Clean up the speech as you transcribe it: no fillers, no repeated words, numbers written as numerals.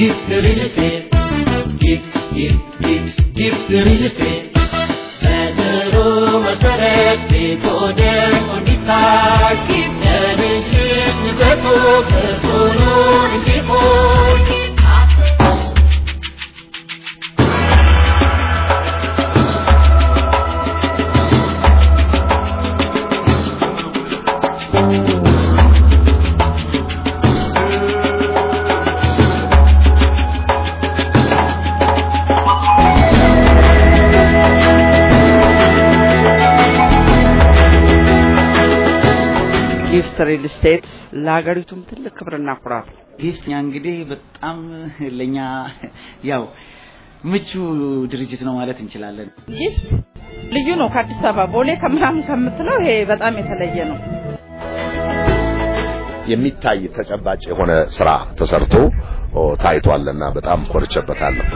gift real estate gift real estate Sadaro matarati kodem onita gift real estate beto besono nipo gift real estate ላገሪቱም ትልቅ ክብርና ኩራት gift እንግዲህ በጣም ለኛ ያው ምቹ ድርጅት ነው ማለት እንችላለን gift ልዩ ነው ከአዲስ አበባ ቦሌ ከምናምን ከምትለው ይሄ በጣም የተለየ ነው የሚታይ ተጨባጭ የሆነ ስራ ተሰርቶ ታይቷልና በጣም ኮርቸበታለሁ